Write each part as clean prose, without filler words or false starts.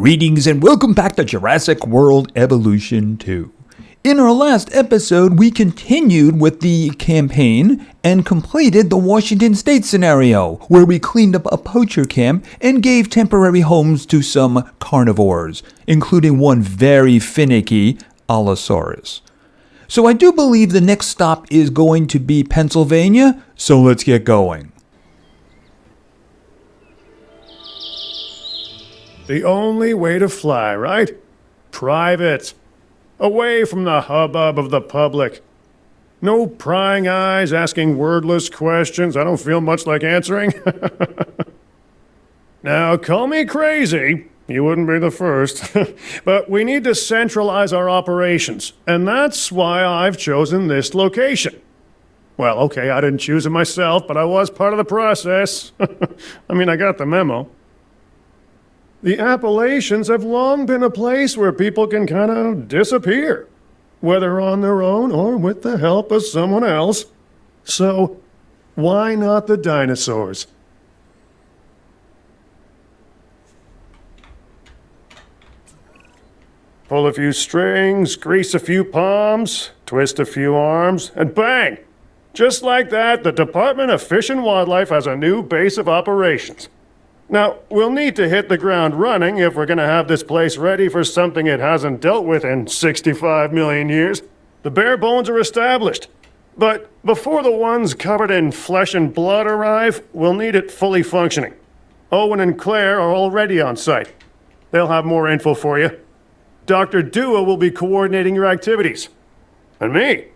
Greetings and welcome back to Jurassic World Evolution 2. In our last episode, we continued with the campaign and completed the Washington State scenario, where we cleaned up a poacher camp and gave temporary homes to some carnivores, including one very finicky Allosaurus. So I do believe the next stop is going to be Pennsylvania, so let's get going. The only way to fly, right? Private. Away from the hubbub of the public. No prying eyes asking wordless questions I don't feel much like answering. Now, call me crazy. You wouldn't be the first. But we need to centralize our operations, and that's why I've chosen this location. Well, okay, I didn't choose it myself, but I was part of the process. I got the memo. The Appalachians have long been a place where people can kind of disappear, whether on their own or with the help of someone else. So, why not the dinosaurs? Pull a few strings, grease a few palms, twist a few arms, and bang! Just like that, the Department of Fish and Wildlife has a new base of operations. Now, we'll need to hit the ground running if we're going to have this place ready for something it hasn't dealt with in 65 million years. The bare bones are established. But before the ones covered in flesh and blood arrive, we'll need it fully functioning. Owen and Claire are already on site. They'll have more info for you. Dr. Dua will be coordinating your activities. And me,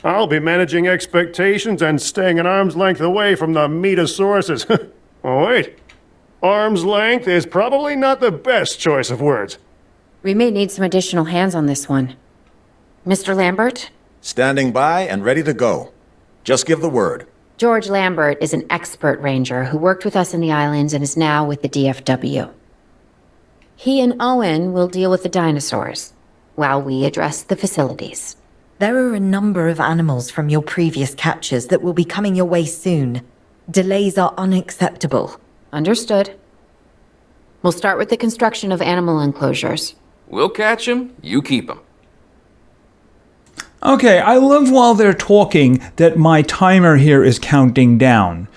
I'll be managing expectations and staying an arm's length away from the meatosauruses. Oh, wait. Arm's length is probably not the best choice of words. We may need some additional hands on this one. Mr. Lambert? Standing by and ready to go. Just give the word. George Lambert is an expert ranger who worked with us in the islands and is now with the DFW. He and Owen will deal with the dinosaurs, while we address the facilities. There are a number of animals from your previous captures that will be coming your way soon. Delays are unacceptable. Understood. We'll start with the construction of animal enclosures. We'll catch 'em, you keep 'em. Okay, I love while they're talking that my timer here is counting down.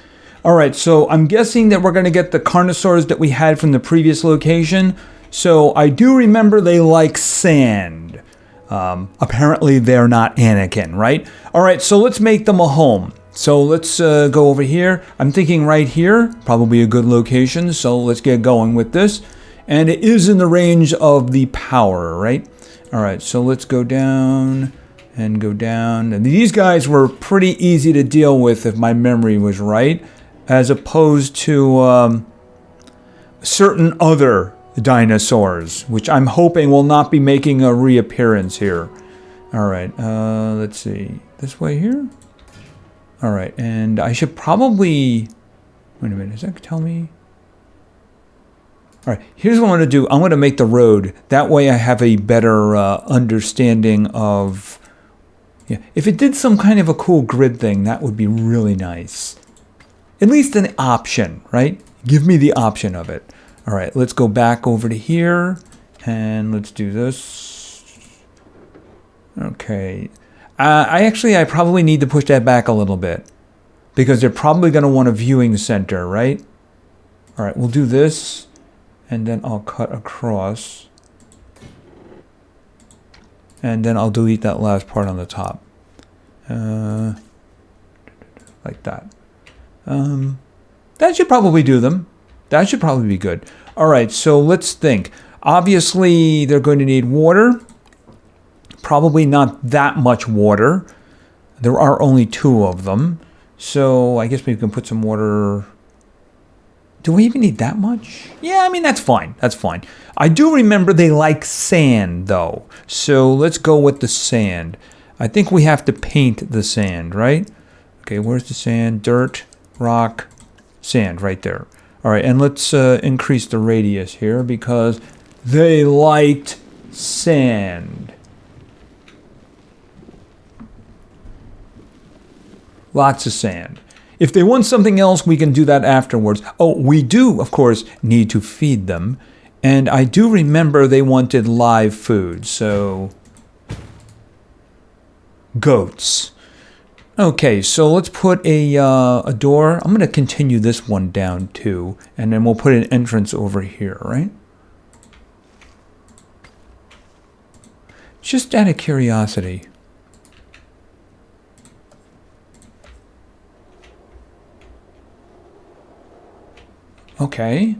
Alright, so I'm guessing that we're going to get the carnivores that we had from the previous location. So I do remember they like sand. Apparently they're not Anakin, right? Alright, so let's make them a home. So let's go over here. I'm thinking right here, probably a good location. So let's get going with this. And it is in the range of the power, right? All right, so let's go down and go down. And these guys were pretty easy to deal with if my memory was right, as opposed to certain other dinosaurs, which I'm hoping will not be making a reappearance here. All right, let's see. This way here? All right, and I should probably... Wait a minute, does that tell me? All right, here's what I'm going to do. I'm going to make the road. That way I have a better understanding of... Yeah, if it did some kind of a cool grid thing, that would be really nice. At least an option, right? Give me the option of it. All right, let's go back over to here, and let's do this. Okay. I probably need to push that back a little bit because they're probably going to want a viewing center, right? All right, we'll do this, and then I'll cut across, and then I'll delete that last part on the top, like that. That should probably do them. That should probably be good. All right, so let's think. Obviously, they're going to need water. Probably not that much water. There are only 2 of them. So I guess we can put some water. Do we even need that much? Yeah, that's fine. That's fine. I do remember they like sand, though. So let's go with the sand. I think we have to paint the sand, right? Okay, where's the sand? Dirt, rock, sand, right there. All right, and let's increase the radius here because they liked sand. Lots of sand. If they want something else, we can do that afterwards. Oh, we do, of course, need to feed them. And I do remember they wanted live food, so... Goats. Okay, so let's put a door. I'm going to continue this one down too, and then we'll put an entrance over here, right? Just out of curiosity. Okay.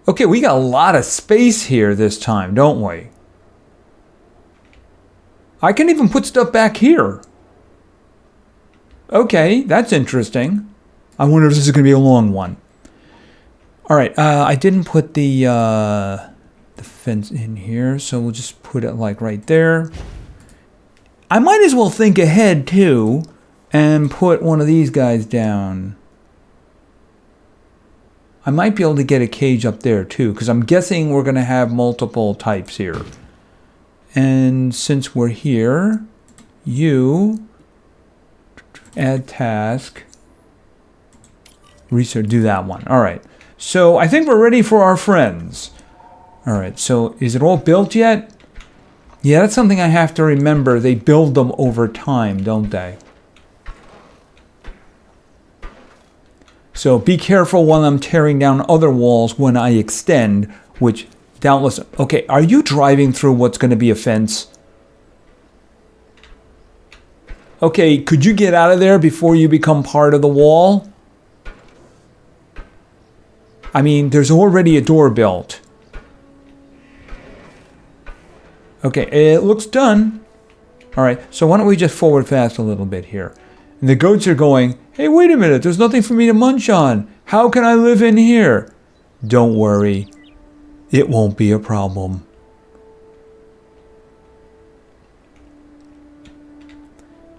Okay, we got a lot of space here this time, don't we? I can even put stuff back here. Okay, that's interesting. I wonder if this is going to be a long one. All right, I didn't put the fence in here, so we'll just put it like right there. I might as well think ahead too and put one of these guys down. I might be able to get a cage up there too, because I'm guessing we're going to have multiple types here. And since we're here, you add task, research, do that one. All right. So I think we're ready for our friends. All right. So is it all built yet? Yeah, that's something I have to remember. They build them over time, don't they? So be careful while I'm tearing down other walls when I extend, which doubtless... Okay, are you driving through what's going to be a fence? Okay, could you get out of there before you become part of the wall? I mean, there's already a door built. Okay, it looks done. All right, so why don't we just forward fast a little bit here. And the goats are going, hey, wait a minute, there's nothing for me to munch on. How can I live in here? Don't worry, it won't be a problem.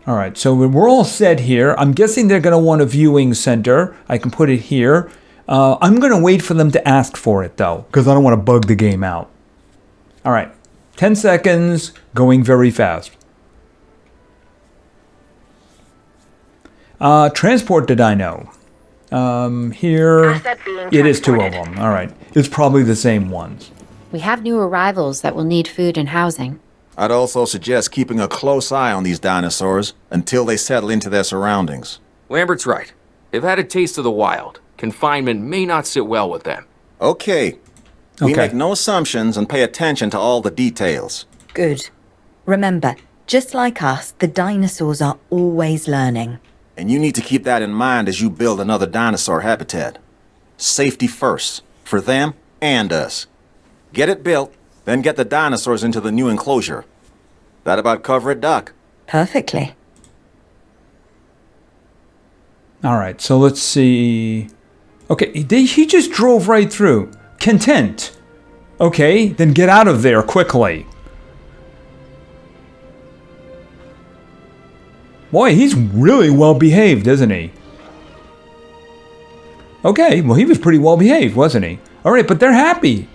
All right, so we're all set here. I'm guessing they're going to want a viewing center. I can put it here. I'm going to wait for them to ask for it, though, because I don't want to bug the game out. All right, 10 seconds, going very fast. Transport the dino. Here, it is 2 of them. All right, it's probably the same ones. We have new arrivals that will need food and housing. I'd also suggest keeping a close eye on these dinosaurs until they settle into their surroundings. Lambert's right. They've had a taste of the wild. Confinement may not sit well with them. Okay. We make no assumptions and pay attention to all the details. Good. Remember, just like us, the dinosaurs are always learning. And you need to keep that in mind as you build another dinosaur habitat. Safety first, for them and us. Get it built, then get the dinosaurs into the new enclosure. That about cover it, Doc? Perfectly. All right, so let's see. Okay, he just drove right through. Content. Okay, then get out of there quickly. Boy, he's really well behaved, isn't he? Okay, well, he was pretty well behaved, wasn't he? All right, but they're happy.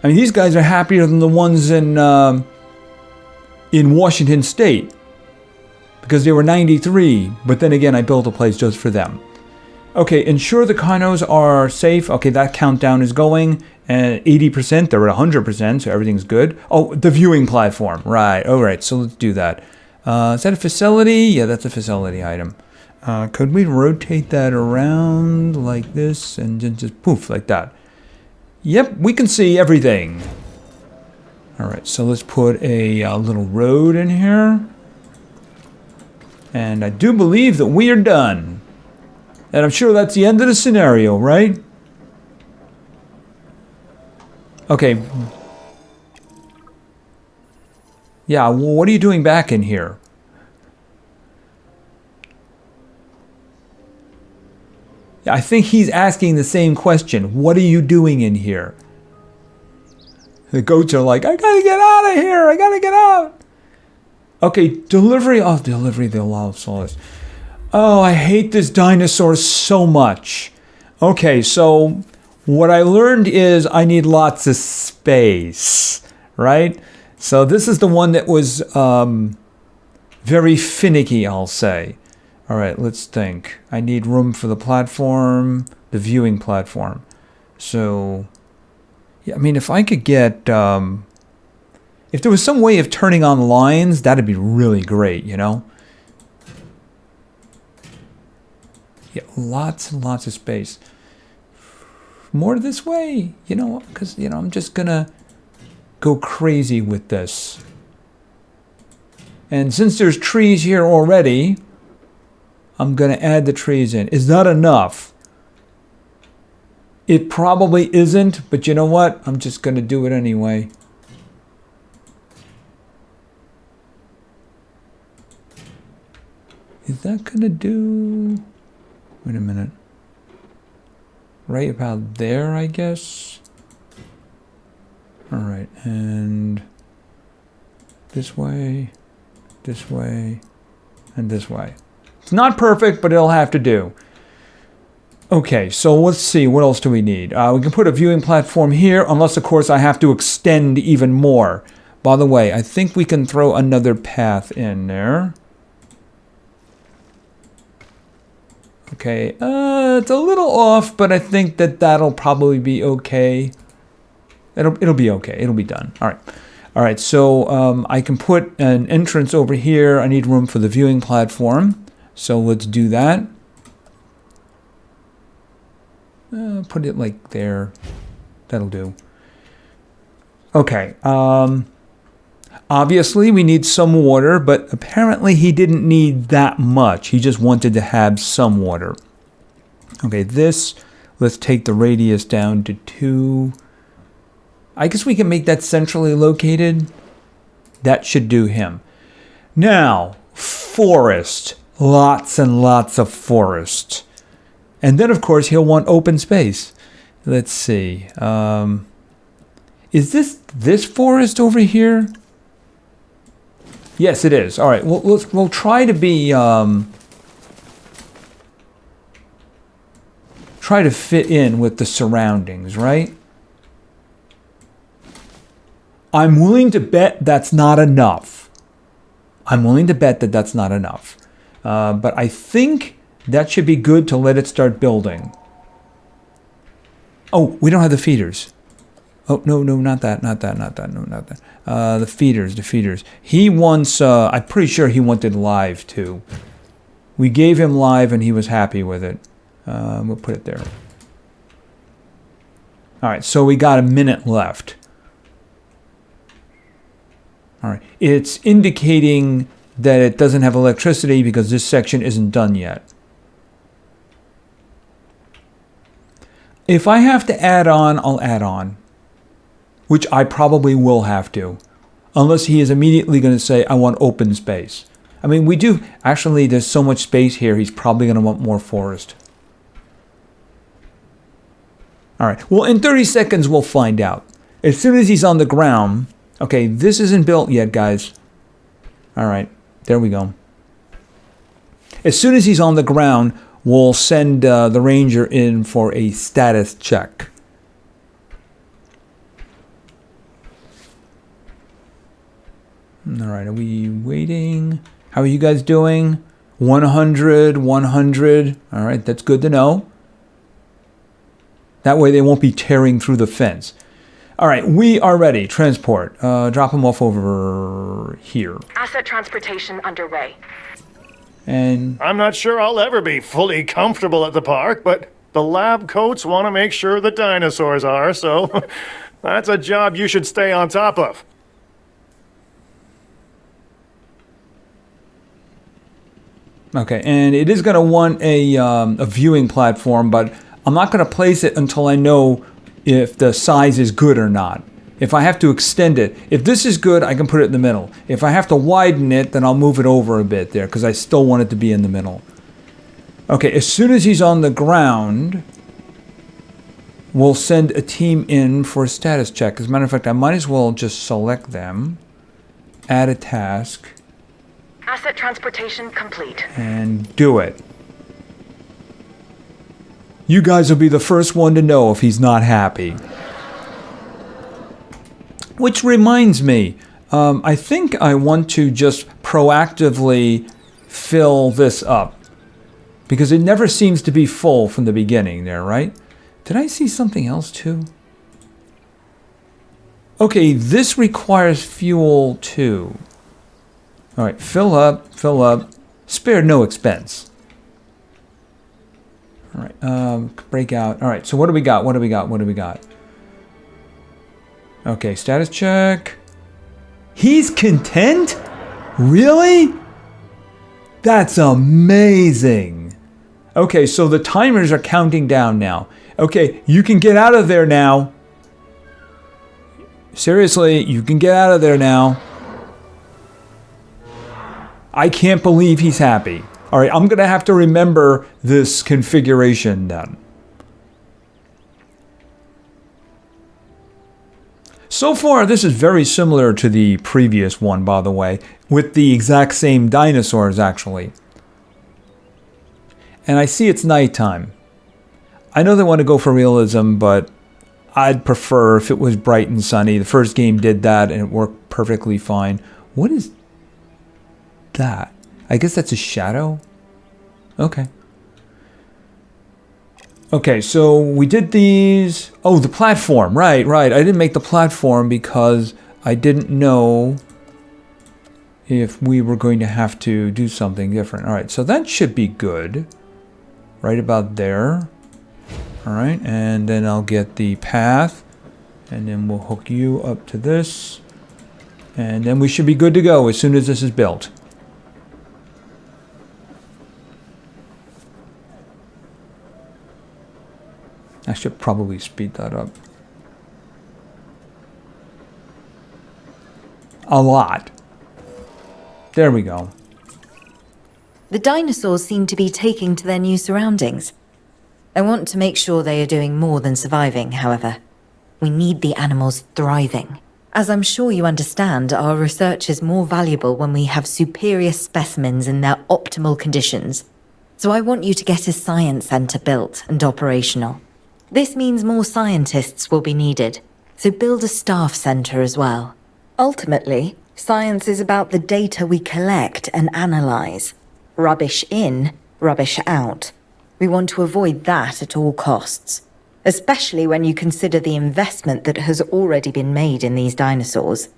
I mean, these guys are happier than the ones in Washington State, because they were 93. But then again, I built a place just for them. Okay, ensure the condos are safe. Okay, that countdown is going. And 80%, they're at 100%, so everything's good. Oh, the viewing platform. Right, all right, so let's do that. Is that a facility? Yeah, that's a facility item. Could we rotate that around like this and just poof, like that? Yep, we can see everything. All right, so let's put a little road in here. And I do believe that we are done. And I'm sure that's the end of the scenario, right? Okay. Yeah, well, what are you doing back in here? I think he's asking the same question. What are you doing in here? The goats are like, I gotta get out of here. I gotta get out. Okay, delivery of the Ankylosaurus. Oh, I hate this dinosaur so much. Okay, so what I learned is I need lots of space, right? So this is the one that was Very finicky, I'll say. All right, let's think. I need room for the platform, the viewing platform. So, yeah, I mean, if I could get, if there was some way of turning on lines, that'd be really great, you know? Yeah, lots and lots of space. More this way, you know, because, you know, I'm just gonna go crazy with this. And since there's trees here already, I'm gonna add the trees in. Is that enough? It probably isn't, but you know what? I'm just gonna do it anyway. Is that gonna do... Wait a minute. Right about there, I guess. All right, and this way, and this way. It's not perfect, but it'll have to do. Okay, so let's see, what else do we need? We can put a viewing platform here, unless, of course, I have to extend even more. By the way, I think we can throw another path in there. Okay, it's a little off, but I think that that'll probably be okay. It'll be okay. It'll be done. All right. So I can put an entrance over here. I need room for the viewing platform, so let's do that. Put it like there. That'll do. Okay. Obviously, we need some water, but apparently he didn't need that much. He just wanted to have some water. Okay, let's take the radius down to 2. I guess we can make that centrally located. That should do him. Now, forest. Lots and lots of forest. And then, of course, he'll want open space. Let's see. Is this forest over here? Yes, it is. All right, we'll try to be try to fit in with the surroundings, right? I'm willing to bet that's not enough. I'm willing to bet that that's not enough. But I think that should be good to let it start building. Oh, we don't have the feeders. Oh, no, not that. No, not that. The feeders. He wants, I'm pretty sure he wanted live too. We gave him live and he was happy with it. We'll put it there. All right, so we got a minute left. All right, it's indicating that it doesn't have electricity because this section isn't done yet. If I have to add on, I'll add on. Which I probably will have to. Unless he is immediately going to say, I want open space. I mean, we do. Actually, there's so much space here, he's probably going to want more forest. All right. Well, in 30 seconds, we'll find out. As soon as he's on the ground. Okay, this isn't built yet, guys. All right. There we go. As soon as he's on the ground, we'll send the ranger in for a status check. All right, are we waiting? How are you guys doing? 100, 100. All right, that's good to know. That way they won't be tearing through the fence. All right, we are ready. Transport. Drop them off over here. Asset transportation underway. And I'm not sure I'll ever be fully comfortable at the park, but the lab coats want to make sure the dinosaurs are, so that's a job you should stay on top of. okay, and it is going to want a viewing platform, but I'm not going to place it until I know if the size is good or not. If I have to extend it, if this is good, I can put it in the middle. If I have to widen it, then I'll move it over a bit there because I still want it to be in the middle. Okay, as soon as he's on the ground, we'll send a team in for a status check. As a matter of fact, I might as well just select them, add a task, Asset transportation complete. and do it. You guys will be the first one to know if he's not happy. Which reminds me, I think I want to just proactively fill this up. Because it never seems to be full from the beginning there, right? Did I see something else too? Okay, this requires fuel too. All right, fill up. Spare no expense. All right, break out. All right, so what do we got? What do we got? Okay, status check. He's content? Really? That's amazing. Okay, so the timers are counting down now. Okay, you can get out of there now. Seriously, you can get out of there now. I can't believe he's happy. All right, I'm going to have to remember this configuration then. So far, this is very similar to the previous one, by the way, with the exact same dinosaurs, actually. And I see it's nighttime. I know they want to go for realism, but I'd prefer if it was bright and sunny. The first game did that, and it worked perfectly fine. What is that? I guess that's a shadow? Okay. Okay, so we did these. Oh, the platform. Right. I didn't make the platform because I didn't know if we were going to have to do something different. All right, so that should be good. Right about there. All right, and then I'll get the path. And then we'll hook you up to this. And then we should be good to go as soon as this is built. I should probably speed that up. A lot. There we go. The dinosaurs seem to be taking to their new surroundings. I want to make sure they are doing more than surviving, however. We need the animals thriving. As I'm sure you understand, our research is more valuable when we have superior specimens in their optimal conditions. So I want you to get a science center built and operational. This means more scientists will be needed, so build a staff center as well. Ultimately, science is about the data we collect and analyze. Rubbish in, rubbish out. We want to avoid that at all costs, especially when you consider the investment that has already been made in these dinosaurs.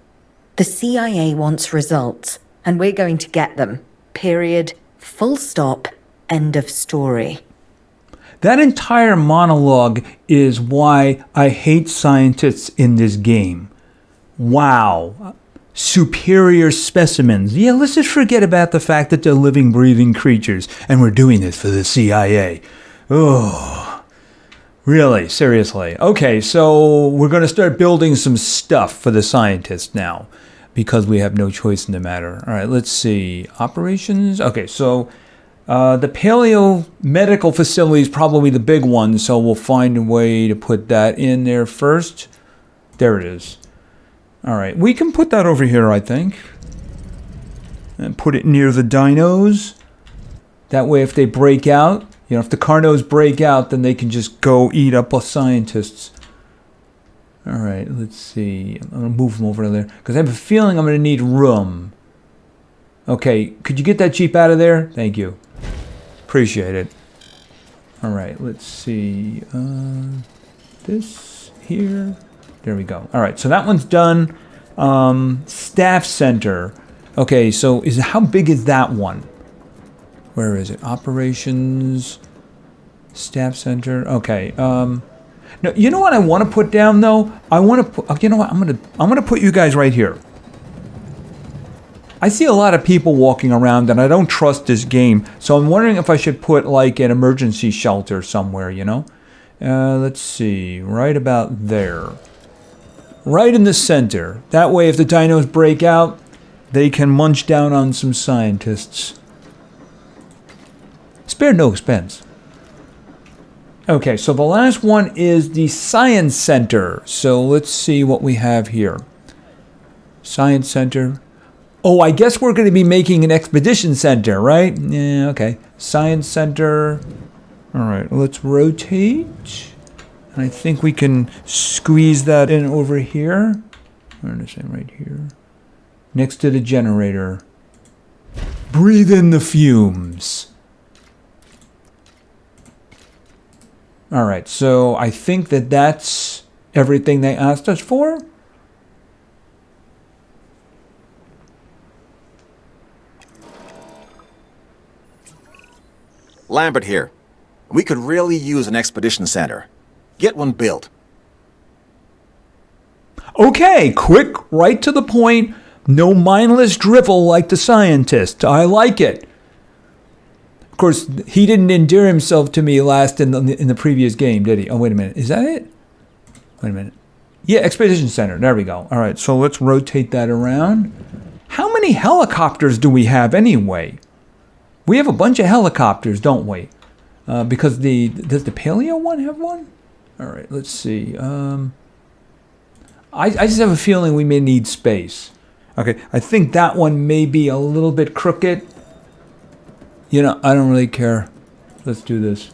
The CIA wants results, and we're going to get them. Period. Full stop. End of story. That entire monologue is why I hate scientists in this game. Wow. Superior specimens. Yeah, let's just forget about the fact that they're living, breathing creatures, and we're doing this for the CIA. Oh, really? Seriously? Okay, so we're going to start building some stuff for the scientists now, because we have no choice in the matter. All right, let's see. Operations? Okay, so the paleo medical facility is probably the big one, so we'll find a way to put that in there first. There it is. All right, we can put that over here, I think. And put it near the dinos. That way, if they break out, if the Carnos break out, then they can just go eat up us scientists. All right, let's see. I'm going to move them over there, because I have a feeling I'm going to need room. Okay, could you get that Jeep out of there? Thank you. Appreciate it. All right, let's see. This here. There we go. All right, so that one's done. Staff center. Okay, so how big is that one? Where is it? Operations. Staff center. Okay. No, you know what I want to put down though? I want to put. You know what? I'm gonna put you guys right here. I see a lot of people walking around, and I don't trust this game. So I'm wondering if I should put like an emergency shelter somewhere. Let's see. Right about there. Right in the center. That way, if the dinos break out, they can munch down on some scientists. Spare no expense. Okay, so the last one is the Science Center. So let's see what we have here. Science Center. Oh, I guess we're going to be making an Expedition Center, right? Yeah, okay. Science Center. All right, let's rotate. And I think we can squeeze that in over here. Where is it? Right here. Next to the generator. breathe in the fumes. All right, so I think that that's everything they asked us for. Lambert here. We could really use an expedition center. Get one built. Okay, quick, right to the point. No mindless drivel like the scientist. I like it. Of course, he didn't endear himself to me last in the previous game, did he? Oh, wait a minute. Is that it? Wait a minute. Yeah, Expedition Center. There we go. All right, so let's rotate that around. How many helicopters do we have anyway? We have a bunch of helicopters, don't we? Because does the Paleo one have one? All right, let's see. I just have a feeling we may need space. Okay, I think that one may be a little bit crooked. You know, I don't really care. Let's do this.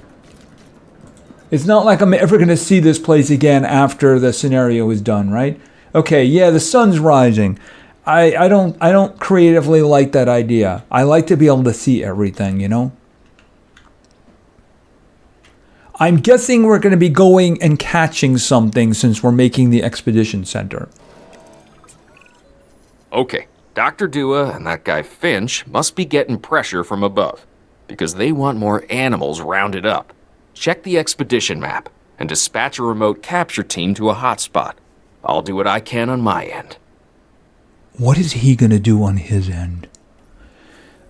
It's not like I'm ever going to see this place again after the scenario is done, right? Okay, yeah, the sun's rising. I don't creatively like that idea. I like to be able to see everything, you know? I'm guessing we're going to be going and catching something since we're making the expedition center. Okay, Dr. Dua and that guy Finch must be getting pressure from above, because they want more animals rounded up. Check the expedition map and dispatch a remote capture team to a hotspot. I'll do what I can on my end. What is he going to do on his end?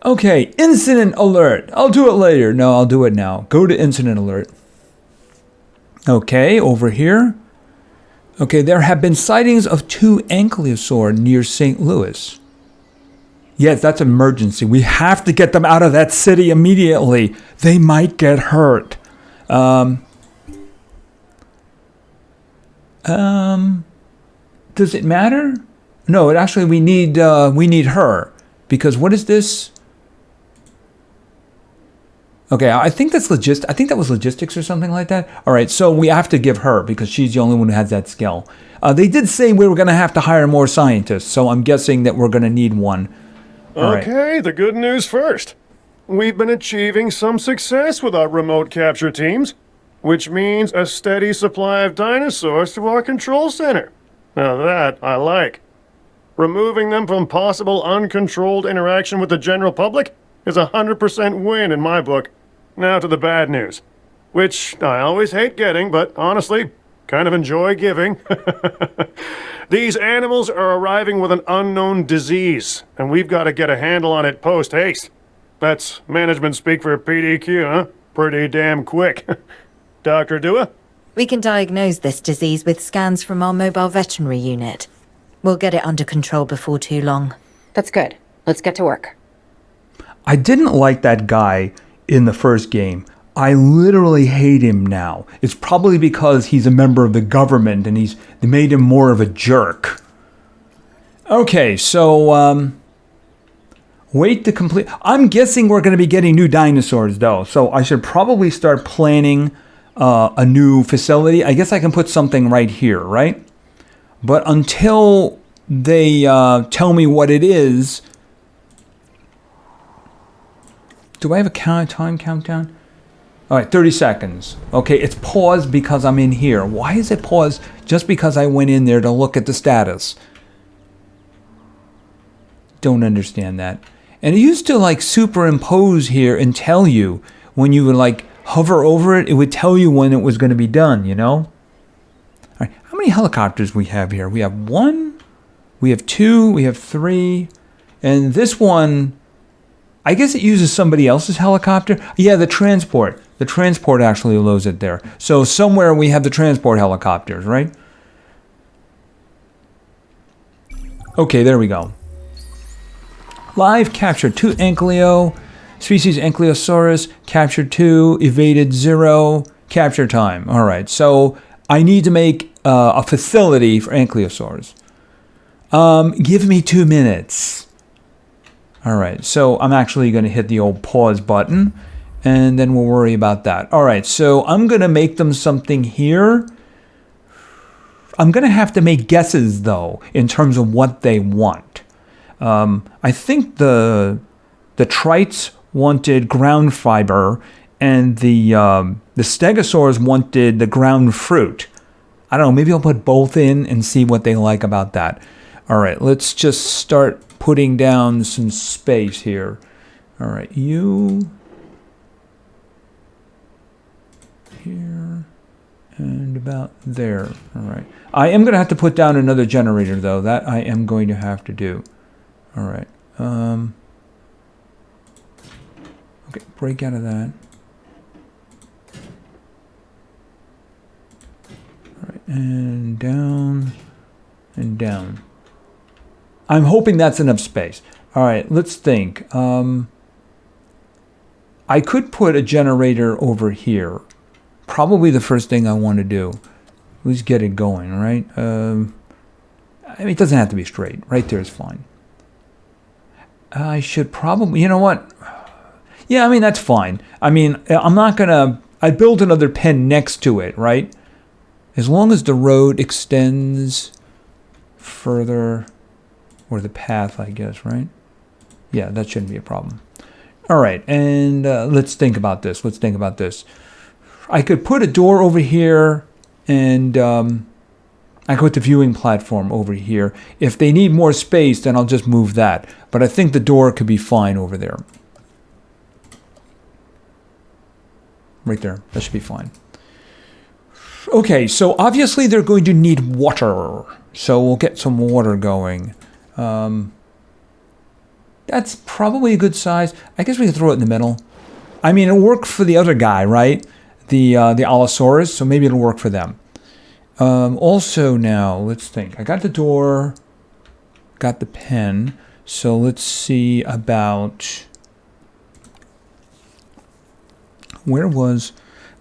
Okay, incident alert. I'll do it later. No, I'll do it now. Go to incident alert. Okay, over here. Okay, there have been sightings of 2 ankylosaurs near St. Louis. Yes, that's emergency. We have to get them out of that city immediately. They might get hurt. Does it matter? No, we need her, because what is this? Okay, I think that's I think that was logistics or something like that. All right, so we have to give her because she's the only one who has that skill. They did say we were going to have to hire more scientists, so I'm guessing that we're going to need one. All okay, right. The good news first. We've been achieving some success with our remote capture teams, which means a steady supply of dinosaurs to our control center. Now that I like. Removing them from possible uncontrolled interaction with the general public is a 100% win in my book. Now to the bad news, which I always hate getting, but honestly, kind of enjoy giving. These animals are arriving with an unknown disease, and we've got to get a handle on it post-haste. That's management speak for PDQ, huh? Pretty damn quick. Dr. Dua? We can diagnose this disease with scans from our mobile veterinary unit. We'll get it under control before too long. That's good. Let's get to work. I didn't like that guy in the first game. I literally hate him now. It's probably because he's a member of the government and they made him more of a jerk. Okay, so wait to complete. I'm guessing we're going to be getting new dinosaurs though, so I should probably start planning a new facility. I guess I can put something right here, right? But until they tell me what it is, do I have a time countdown? All right, 30 seconds. Okay, it's paused because I'm in here. Why is it paused? Just because I went in there to look at the status. Don't understand that. And it used to like superimpose here and tell you when you would like hover over it, it would tell you when it was going to be done, you know? All right, how many helicopters we have here? We have 1, we have 2, we have 3, and this one, I guess it uses somebody else's helicopter. Yeah, the transport. The transport actually loads it there. So somewhere we have the transport helicopters, right? Okay, there we go. Live captured 2 Ankylio. Species Ankylosaurus. Captured 2. Evaded 0. Capture time. All right, so I need to make a facility for Ankylosaurs. Give me 2 minutes. All right, so I'm actually going to hit the old pause button, and then we'll worry about that. All right, so I'm going to make them something here. I'm going to have to make guesses, though, in terms of what they want. I think the the trites wanted ground fiber, and the stegosaurs wanted the ground fruit. I don't know, maybe I'll put both in and see what they like about that. All right, let's just start putting down some space here. All right, you here and about there. All right. I am going to have to put down another generator, though. That I am going to have to do. All right. Okay, break out of that. All right, and down and down. I'm hoping that's enough space. All right, let's think. I could put a generator over here. Probably the first thing I want to do. At least get it going, right? I mean, it doesn't have to be straight. Right there is fine. I should probably, you know what? Yeah, I mean, that's fine. I mean, I'm not going to, I build another pen next to it, right? As long as the road extends further, or the path, I guess, right? Yeah, that shouldn't be a problem. All right, and let's think about this. Let's think about this. I could put a door over here, and I could put the viewing platform over here. If they need more space, then I'll just move that. But I think the door could be fine over there. Right there. That should be fine. Okay, so obviously they're going to need water. So we'll get some water going. That's probably a good size. I guess we can throw it in the middle. I mean, it'll work for the other guy, right? The Allosaurus, so maybe it'll work for them. Also now, let's think. I got the door, got the pen, so let's see about... Where was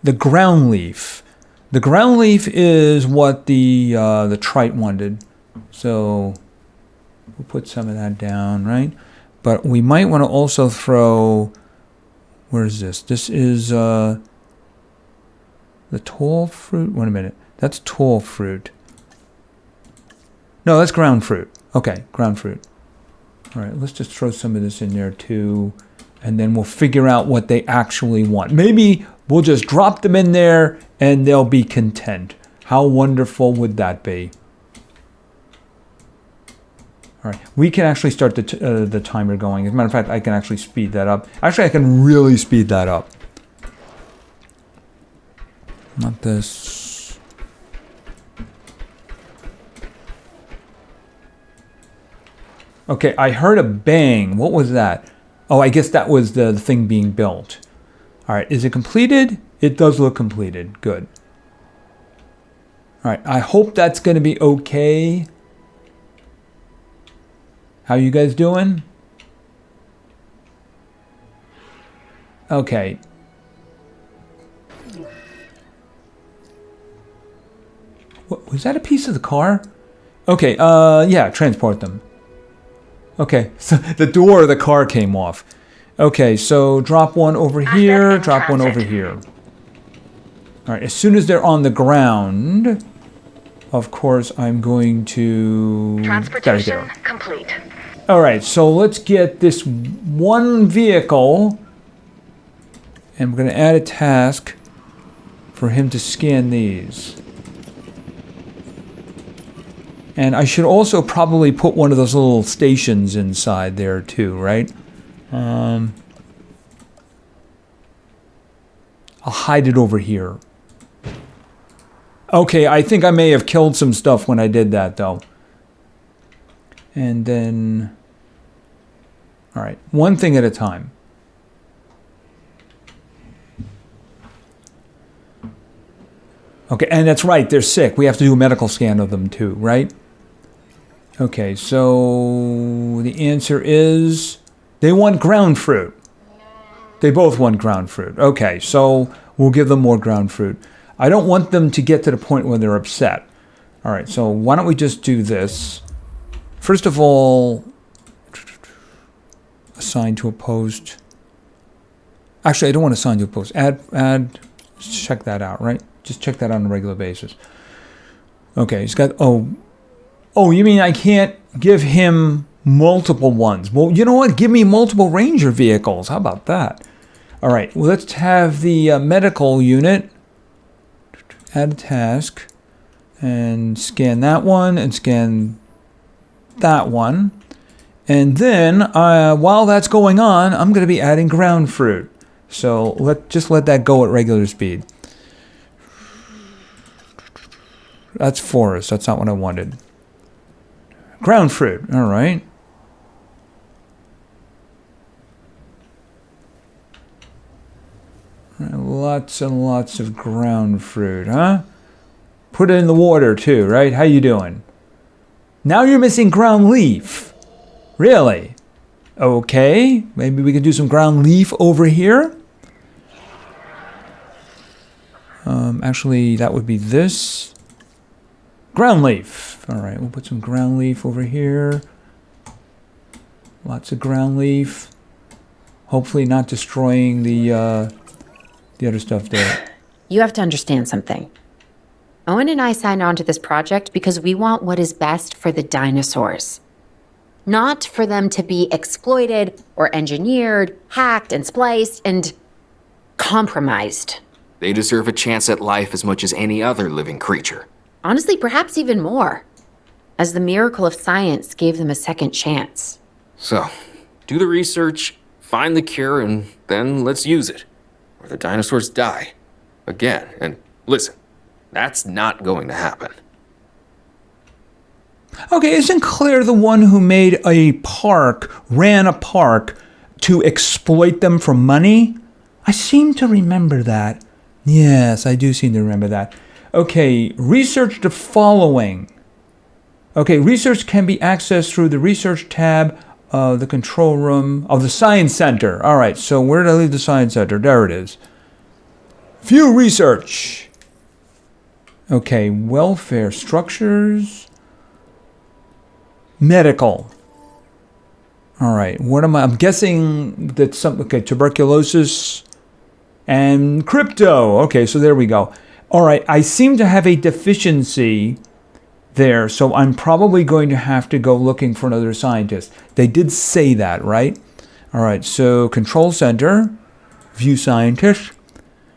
the ground leaf? The ground leaf is what the trite wanted. So we'll put some of that down, right? But we might want to also throw... Where is this? This is... the tall fruit? Wait a minute. That's tall fruit. No, that's ground fruit. Okay, ground fruit. All right, let's just throw some of this in there too. And then we'll figure out what they actually want. Maybe we'll just drop them in there and they'll be content. How wonderful would that be? All right, we can actually start the timer going. As a matter of fact, I can actually speed that up. Actually, I can really speed that up. Not this. Okay, I heard a bang. What was that? Oh, I guess that was the thing being built. All right, is it completed? It does look completed. Good. All right, I hope that's going to be okay. How you guys doing? Okay. What, was that a piece of the car? Okay, yeah, transport them. Okay, so the door of the car came off. Okay, so drop one over here, drop one over here. All right, as soon as they're on the ground, of course, I'm going to... Transportation complete. All right, so let's get this one vehicle, and we're going to add a task for him to scan these. And I should also probably put one of those little stations inside there too, right? I'll hide it over here. Okay, I think I may have killed some stuff when I did that though. And then... All right, one thing at a time. Okay, and that's right, they're sick. We have to do a medical scan of them too, right? Okay, so the answer is they want ground fruit. They both want ground fruit. Okay, so we'll give them more ground fruit. I don't want them to get to the point where they're upset. All right, so why don't we just do this? First of all, assign to a post. Actually, I don't want to assign to a post. Add, check that out, right? Just check that out on a regular basis. Okay, he's got, oh, you mean I can't give him multiple ones. Well, you know what? Give me multiple ranger vehicles. How about that? All right, well, let's have the medical unit. Add a task. And scan that one and scan that one. And then, while that's going on, I'm going to be adding ground fruit. So just let that go at regular speed. That's forest. That's not what I wanted. Ground fruit. All right. Lots and lots of ground fruit, huh? Put it in the water too, right? How you doing? Now you're missing ground leaf. Really? Okay. Maybe we can do some ground leaf over here. Actually, that would be this. Ground leaf. All right, we'll put some ground leaf over here. Lots of ground leaf. Hopefully not destroying the other stuff there. You have to understand something. Owen and I signed on to this project because we want what is best for the dinosaurs. Not for them to be exploited or engineered, hacked and spliced and compromised. They deserve a chance at life as much as any other living creature. Honestly, perhaps even more, as the miracle of science gave them a second chance. So, do the research, find the cure, and then let's use it. Or the dinosaurs die. Again. And listen, that's not going to happen. Okay, isn't Claire the one who made a park, ran a park, to exploit them for money? I seem to remember that. Yes, I do seem to remember that. Okay, research the following. Okay, research can be accessed through the research tab of the control room of the science center. All right, so where did I leave the science center? There it is. View research. Okay, welfare structures. Medical. All right, what am I? I'm guessing that some, okay, tuberculosis and crypto. Okay, so there we go. All right, I seem to have a deficiency there, so I'm probably going to have to go looking for another scientist. They did say that, right? All right, so control center, view scientist.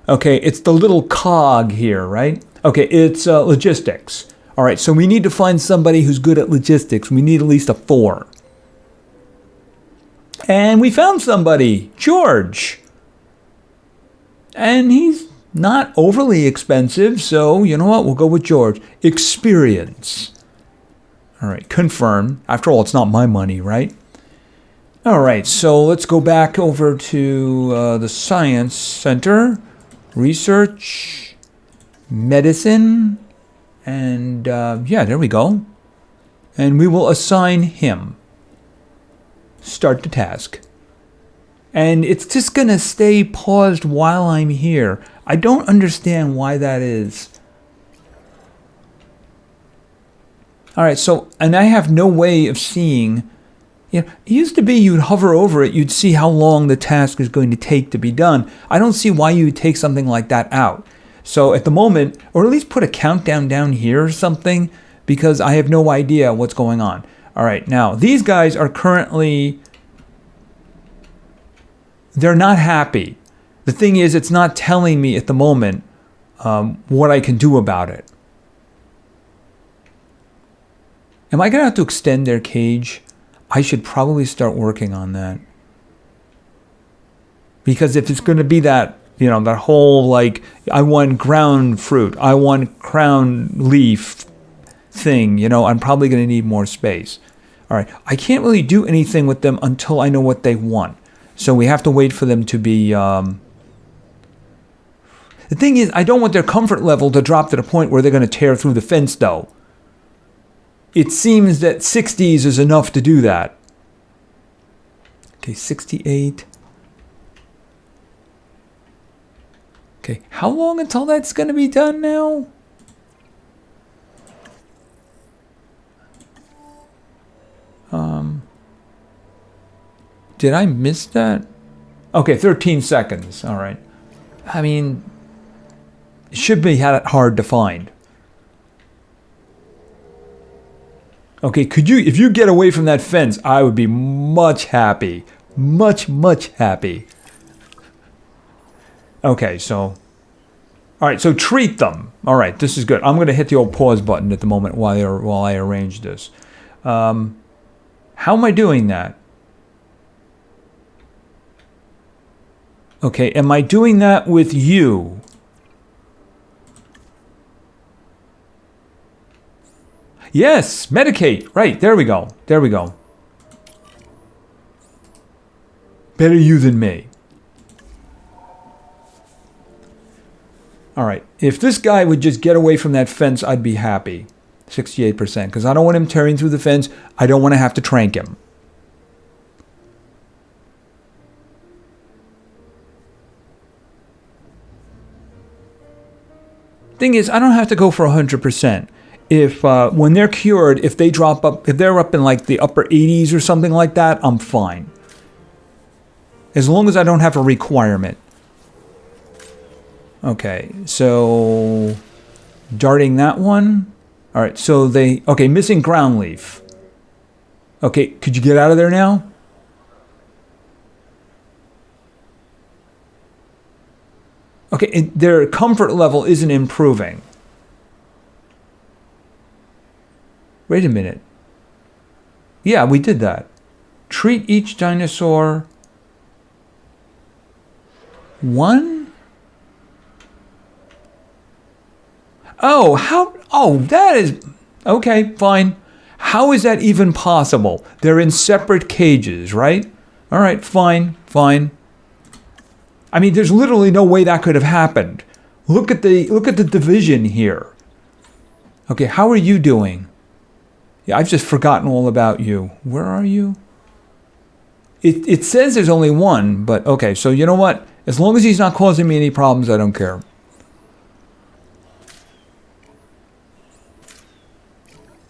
Okay, it's the little cog here, right? Okay, it's logistics. All right, so we need to find somebody who's good at logistics. We need at least a 4. And we found somebody, George. And he's not overly expensive, so you know what? We'll go with George. Experience. All right, confirm. After all, it's not my money, right? All right, so let's go back over to the Science Center. Research. Medicine. And yeah, there we go. And we will assign him. Start the task. And it's just going to stay paused while I'm here. I don't understand why that is. All right, so, and I have no way of seeing. You know, it used to be you'd hover over it, you'd see how long the task is going to take to be done. I don't see why you would take something like that out. So at the moment, or at least put a countdown down here or something, because I have no idea what's going on. All right, now, these guys are currently... They're not happy. The thing is, it's not telling me at the moment what I can do about it. Am I going to have to extend their cage? I should probably start working on that. Because if it's going to be that, you know, that whole, like, I want ground fruit, I want crown leaf thing, you know, I'm probably going to need more space. All right, I can't really do anything with them until I know what they want. So we have to wait for them to be... The thing is, I don't want their comfort level to drop to the point where they're going to tear through the fence, though. It seems that 60s is enough to do that. Okay, 68. Okay, how long until that's going to be done now? Did I miss that? Okay, 13 seconds. All right. I mean, it should be hard to find. Okay, if you get away from that fence, I would be much happy. Much happy. Okay, so... Alright, so treat them. Alright, this is good. I'm going to hit the old pause button at the moment while I arrange this. How am I doing that? Okay, am I doing that with you? Yes, medicate. Right, there we go. There we go. Better you than me. All right, if this guy would just get away from that fence, I'd be happy. 68%, because I don't want him tearing through the fence. I don't want to have to trank him. Thing is, I don't have to go for 100%. If when they're cured, if they're up in like the upper 80s or something like that, I'm fine. As long as I don't have a requirement. Okay, so darting that one. All right, so okay, missing ground leaf. Okay, could you get out of there now? Okay, their comfort level isn't improving. Wait a minute. Yeah, we did that. Treat each dinosaur... 1? Oh, how... Oh, that is... Okay, fine. How is that even possible? They're in separate cages, right? All right, fine. I mean, there's literally no way that could have happened. Look at the division here. Okay, how are you doing? Yeah, I've just forgotten all about you. Where are you? It says there's only one, but okay, so you know what? As long as he's not causing me any problems, I don't care.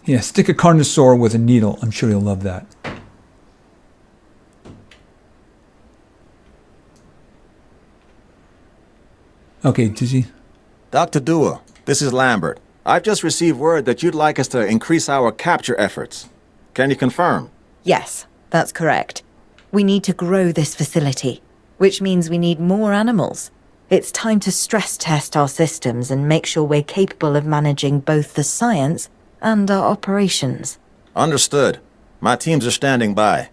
Yeah, stick a Carnosaur with a needle. I'm sure he'll love that. Okay, Dizzy. Dr. Dua, this is Lambert. I've just received word that you'd like us to increase our capture efforts. Can you confirm? Yes, that's correct. We need to grow this facility, which means we need more animals. It's time to stress test our systems and make sure we're capable of managing both the science and our operations. Understood. My teams are standing by.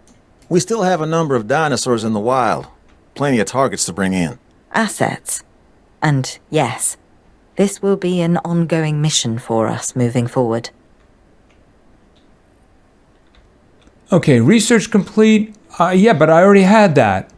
We still have a number of dinosaurs in the wild. Plenty of targets to bring in. Assets. And yes, this will be an ongoing mission for us moving forward. Okay, research complete. Yeah, but I already had that.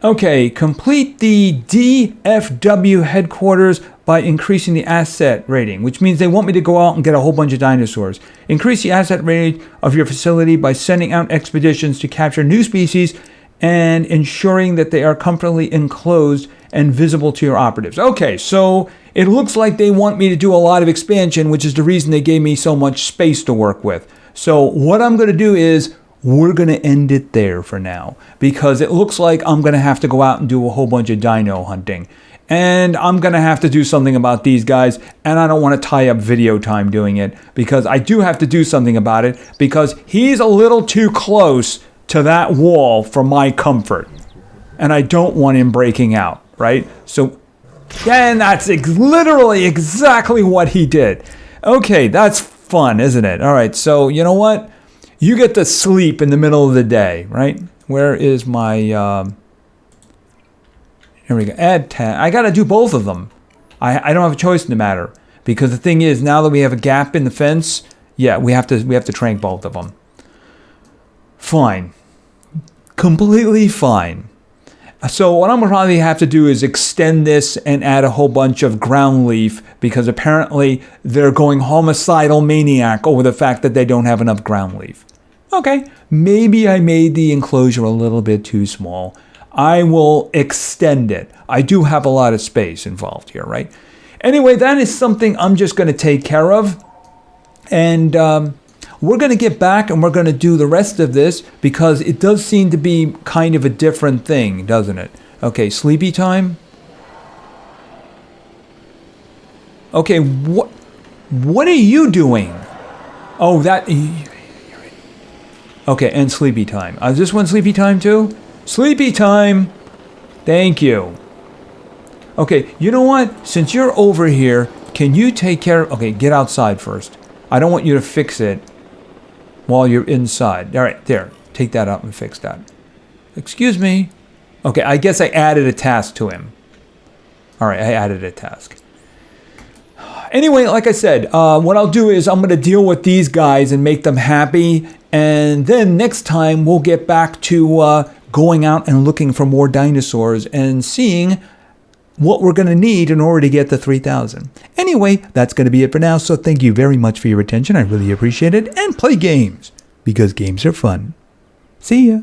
Okay, complete the DFW headquarters by increasing the asset rating, which means they want me to go out and get a whole bunch of dinosaurs. Increase the asset rating of your facility by sending out expeditions to capture new species and ensuring that they are comfortably enclosed and visible to your operatives. Okay, so it looks like they want me to do a lot of expansion, which is the reason they gave me so much space to work with. So what I'm going to do is we're going to end it there for now, because it looks like I'm going to have to go out and do a whole bunch of dino hunting. And I'm going to have to do something about these guys, and I don't want to tie up video time doing it, because I do have to do something about it, because he's a little too close to that wall for my comfort. And I don't want him breaking out, right? So, and that's literally exactly what he did. Okay, that's fun, isn't it? All right, so you know what? You get to sleep in the middle of the day, right? Where is my... Here we go. Add 10. I got to do both of them. I don't have a choice in the matter. Because the thing is, now that we have a gap in the fence, yeah, we have to trank both of them. Fine. Completely fine. So what I'm going to probably have to do is extend this and add a whole bunch of ground leaf, because apparently they're going homicidal maniac over the fact that they don't have enough ground leaf. Okay, maybe I made the enclosure a little bit too small. I will extend it. I do have a lot of space involved here, right? Anyway, that is something I'm just going to take care of. And we're going to get back and we're going to do the rest of this, because it does seem to be kind of a different thing, doesn't it? Okay, sleepy time. Okay, what? What are you doing? Oh, that... Okay, and sleepy time. Is this one sleepy time too? Sleepy time! Thank you. Okay, you know what? Since you're over here, can you take care of... Okay, get outside first. I don't want you to fix it while you're inside. All right, there. Take that up and fix that. Excuse me. Okay, I guess I added a task to him. All right, I added a task. Anyway, like I said, what I'll do is I'm going to deal with these guys and make them happy. And then next time we'll get back to going out and looking for more dinosaurs and seeing what we're going to need in order to get the 3,000. Anyway, that's going to be it for now. So thank you very much for your attention. I really appreciate it. And play games, because games are fun. See ya.